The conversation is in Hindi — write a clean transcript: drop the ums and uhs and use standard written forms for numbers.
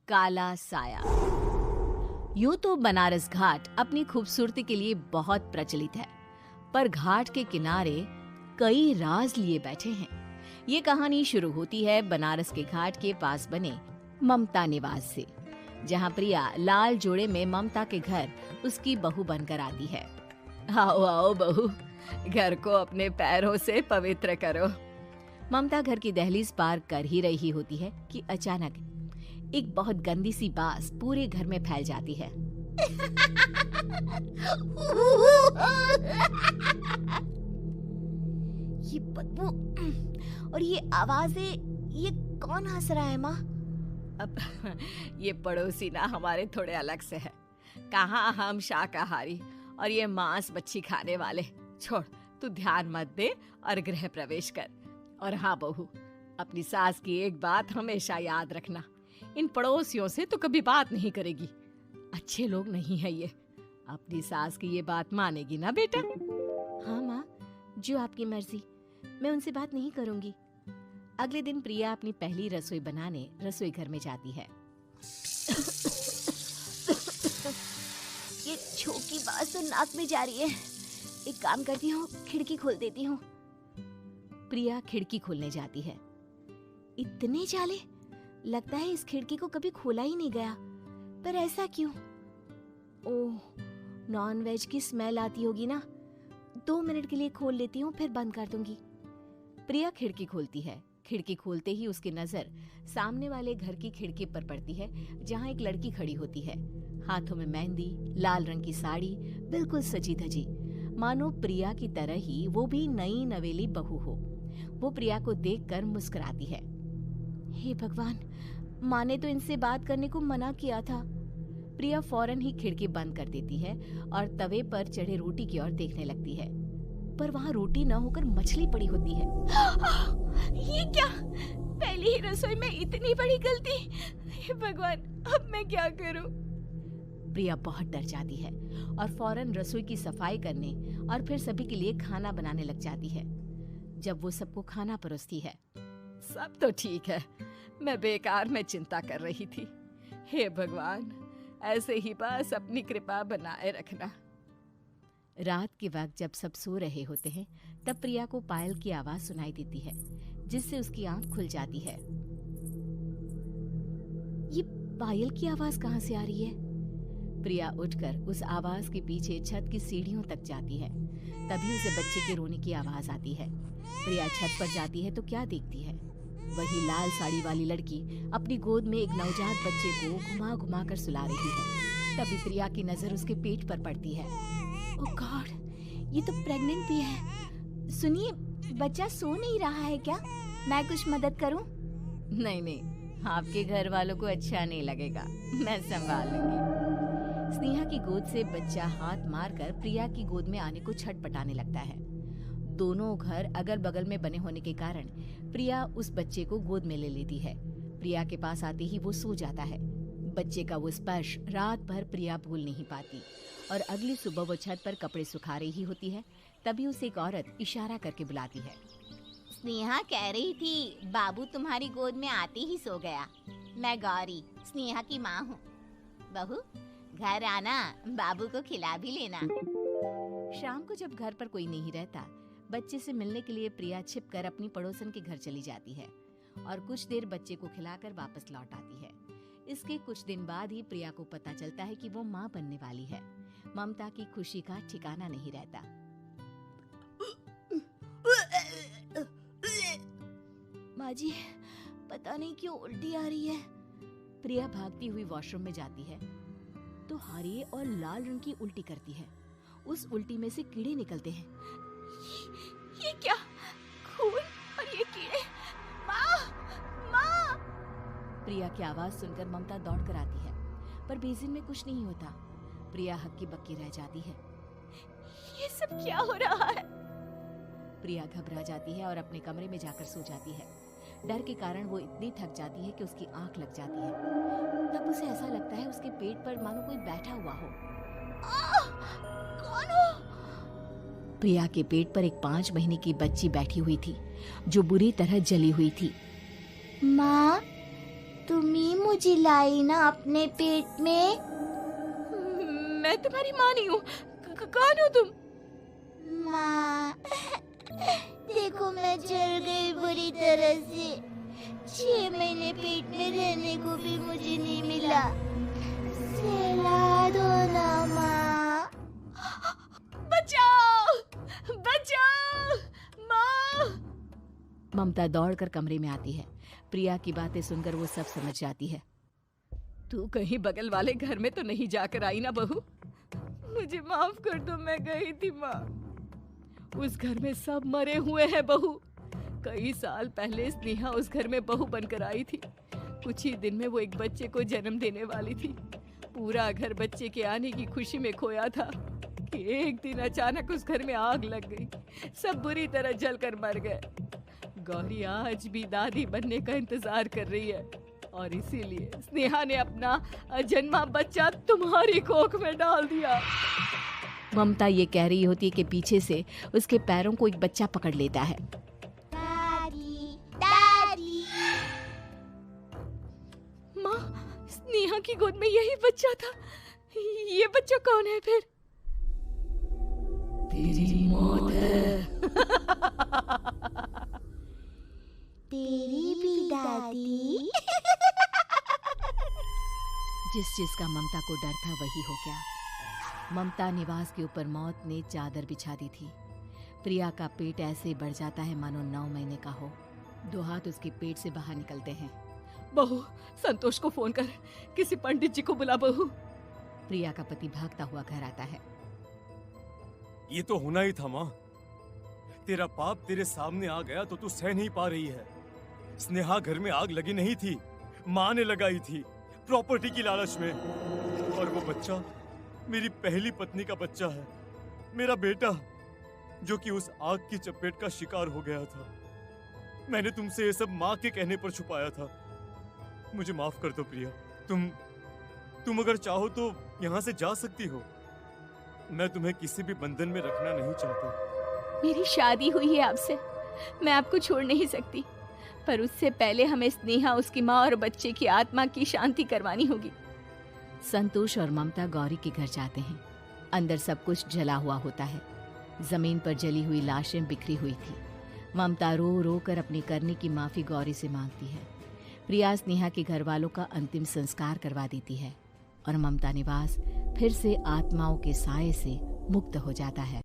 काला साया। यूं तो बनारस घाट अपनी खूबसूरती के लिए बहुत प्रचलित है, पर घाट के किनारे कई राज लिए बैठे हैं। ये कहानी शुरू होती है बनारस के घाट के पास बने ममता निवास से, जहां प्रिया लाल जोड़े में ममता के घर उसकी बहू बनकर आती है। आओ आओ बहू, घर को अपने पैरों से पवित्र करो। ममता घर की दहलीज पार कर ही रही होती है कि अचानक एक बहुत गंदी सी बास पूरे घर में फैल जाती है। ये बदबू और ये आवाजें, ये कौन हंस रहा है माँ? अब ये पड़ोसी ना हमारे थोड़े अलग से है। कहाँ हम शाकाहारी और ये मांस मच्छी खाने वाले। छोड़, तू ध्यान मत दे और गृह प्रवेश कर। और हाँ बहू, अपनी सास की एक बात हमेशा याद रखना, इन पड़ोसियों से तो कभी बात नहीं करेगी। अच्छे लोग नहीं है ये। अपनी सास की ये बात मानेगी ना बेटा? हाँ माँ, जो आपकी मर्जी, मैं उनसे बात नहीं करूंगी। अगले दिन प्रिया अपनी पहली रसोई बनाने रसोई घर में जाती है। ये छोकी बात तो नाक में जा रही है। एक काम करती हूँ, खिड़की खोल देती हूँ। प्रिया खिड़की खोलने जाती है। इतने जाले, लगता है इस खिड़की को कभी खोला ही नहीं गया। पर ऐसा क्यों? ओह, नॉन वेज की स्मेल आती होगी ना। 2 मिनट के लिए खोल लेती हूँ, फिर बंद कर दूंगी। प्रिया खिड़की खोलती है। खिड़की खोलते ही उसकी नजर सामने वाले घर की खिड़की पर पड़ती है, जहाँ एक लड़की खड़ी होती है। हाथों में मेहंदी, लाल रंग की साड़ी, बिल्कुल सजी धजी, मानो प्रिया की तरह ही वो भी नई नवेली बहू हो। वो प्रिया को देखकर मुस्कुराती है। हे भगवान, माँ ने तो इनसे बात करने को मना किया था। प्रिया फौरन ही खिड़की बंद कर देती है और तवे पर चढ़े रोटी की ओर देखने लगती है, पर वहाँ रोटी न होकर मछली पड़ी होती है। ये क्या? पहली ही रसोई में इतनी बड़ी गलती! हे भगवान, अब मैं क्या करूं? प्रिया बहुत डर जाती है और फौरन रसोई की सफाई करने और फिर सभी के लिए खाना बनाने लग जाती है। जब वो सबको खाना परोसती है, सब तो ठीक है, मैं बेकार में चिंता कर रही थी। हे भगवान, ऐसे ही बस अपनी कृपा बनाए रखना। रात के वक्त जब सब सो रहे होते हैं, तब प्रिया को पायल की आवाज सुनाई देती है, जिससे उसकी आंख खुल जाती है। ये पायल की आवाज कहाँ से आ रही है? प्रिया उठकर उस आवाज के पीछे छत की सीढ़ियों तक जाती है। तभी उसे बच्चे के रोने की आवाज आती है। प्रिया छत पर जाती है तो क्या देखती है? वही लाल साड़ी वाली लड़की अपनी गोद में एक नवजात बच्चे को घुमा घुमा कर सुला रही है। तभी प्रिया की नजर उसके पेट पर पड़ती है। ओह गॉड, ये तो प्रेग्नेंट भी है। सुनिए, बच्चा सो नहीं रहा है क्या? मैं कुछ मदद करूं? नहीं नहीं, आपके घर वालों को अच्छा नहीं लगेगा, मैं संभाल लूंगी। स्नेहा की गोद से बच्चा हाथ मारकर प्रिया की गोद में आने को छटपटाने लगता है। दोनों घर अगल बगल में बने होने के कारण प्रिया उस बच्चे को गोद में ले लेती है। प्रिया के पास आते ही वो सो जाता है। बच्चे का वो स्पर्श रात भर प्रिया भूल नहीं पाती और अगली सुबह वो छत पर कपड़े सुखा रही होती है। तभी उसे एक औरत इशारा करके बुलाती है। स्नेहा कह रही थी बाबू तुम्हारी गोद में आते ही सो गया। मैं गौरी, स्नेहा की माँ हूँ। बहू, घर आना, बाबू को खिला भी लेना। शाम को जब घर पर कोई नहीं रहता, बच्चे से मिलने के लिए प्रिया छिपकर अपनी पड़ोसन के घर चली जाती है और कुछ देर बच्चे को खिलाकर वापस लौट आती है। इसके कुछ दिन बाद ही प्रिया को पता चलता है कि वो माँ बनने वाली है। ममता की खुशी का ठिकाना नहीं रहता। माँ जी, पता नहीं क्यों उल्टी आ रही है। प्रिया भागती हुई वॉशरूम में जाती है तो हरे और लाल रंग की उल्टी करती है। उस उल्टी में से कीड़े निकलते हैं। ये क्या? खून और ये कीड़े! माँ! माँ! प्रिया की आवाज सुनकर ममता दौड़ कर आती है, पर बेसिन में कुछ नहीं होता। प्रिया हक्की बक्की रह जाती है। ये सब क्या हो रहा है? प्रिया घबरा जाती है और अपने कमरे में जाकर सो जाती है। डर के कारण वो इतनी थक जाती है कि उसकी आंख लग जाती है। तब उसे ऐसा लगता है उसके पेट पर मानो कोई बैठा हुआ हो। कौन हो? प्रिया के पेट पर एक 5 महीने की बच्ची बैठी हुई थी, जो बुरी तरह जली हुई थी। माँ, तुम ही मुझे लाई ना अपने पेट में। मैं तुम्हारी माँ नहीं हूँ। कौन हो तुम? माँ, देखो मैं जल गई बुरी तरह से। 6 महीने पेट में रहने को भी मुझे नहीं मिला। सहला दो ना माँ। बचाओ, बचाओ, माँ। ममता दौड़कर कमरे में आती है। प्रिया की बातें सुनकर वो सब समझ जाती है। तू कहीं बगल वाले घर में तो नहीं जाकर आई ना बहू? मुझे माफ कर दो, मैं गई थी माँ। उस घर में सब मरे हुए हैं बहू। कई साल पहले स्नेहा उस घर में बहू बनकर आई थी। कुछ ही दिन में वो एक बच्चे को जन्म देने वाली थी। पूरा घर बच्चे के आने की खुशी में खोया था कि एक दिन अचानक उस घर में आग लग गई। सब बुरी तरह जलकर मर गए। गौरी आज भी दादी बनने का इंतजार कर रही है और इसीलिए स्नेहा ने अपना अजन्मा बच्चा तुम्हारी कोख में डाल दिया। ममता ये कह रही होती है कि पीछे से उसके पैरों को एक बच्चा पकड़ लेता है। दादी, दादी। माँ, स्नेहा की गोद में यही बच्चा था। ये बच्चा कौन है फिर? तेरी मौत है। तेरी भी दादी। जिस चीज का ममता को डर था वही हो गया। ममता निवास के ऊपर मौत ने चादर बिछा दी थी। प्रिया का पेट ऐसे बढ़ जाता है मानो 9 महीने का हो। 2 हाथ उसके पेट से बाहर निकलते हैं। बहू, संतोष को फोन कर, किसी पंडित जी को बुला बहू। प्रिया का पति भागता हुआ घर आता है। ये तो होना ही था माँ। तेरा पाप तेरे सामने आ गया तो तू सह नहीं पा रही है। स्नेहा घर में आग लगी नहीं थी, माँ ने लगाई थी, प्रॉपर्टी की लालच में। और वो बच्चा मेरी पहली पत्नी का बच्चा है, मेरा बेटा, जो कि उस आग की चपेट का शिकार हो गया था। मैंने तुमसे ये सब माँ के कहने पर छुपाया था। मुझे माफ कर दो प्रिया। तुम अगर चाहो तो यहाँ से जा सकती हो। मैं तुम्हें किसी भी बंधन में रखना नहीं चाहता। मेरी शादी हुई है आपसे, मैं आपको छोड़ नहीं सकती, पर उससे पहले हमें स्नेहा, उसकी माँ और बच्चे की आत्मा की शांति करवानी होगी। संतोष और ममता गौरी के घर जाते हैं। अंदर सब कुछ जला हुआ होता है। जमीन पर जली हुई लाशें बिखरी हुई थी। ममता रो रो कर अपने करने की माफी गौरी से मांगती है। प्रिया स्नेहा के घर वालों का अंतिम संस्कार करवा देती है और ममता निवास फिर से आत्माओं के साए से मुक्त हो जाता है।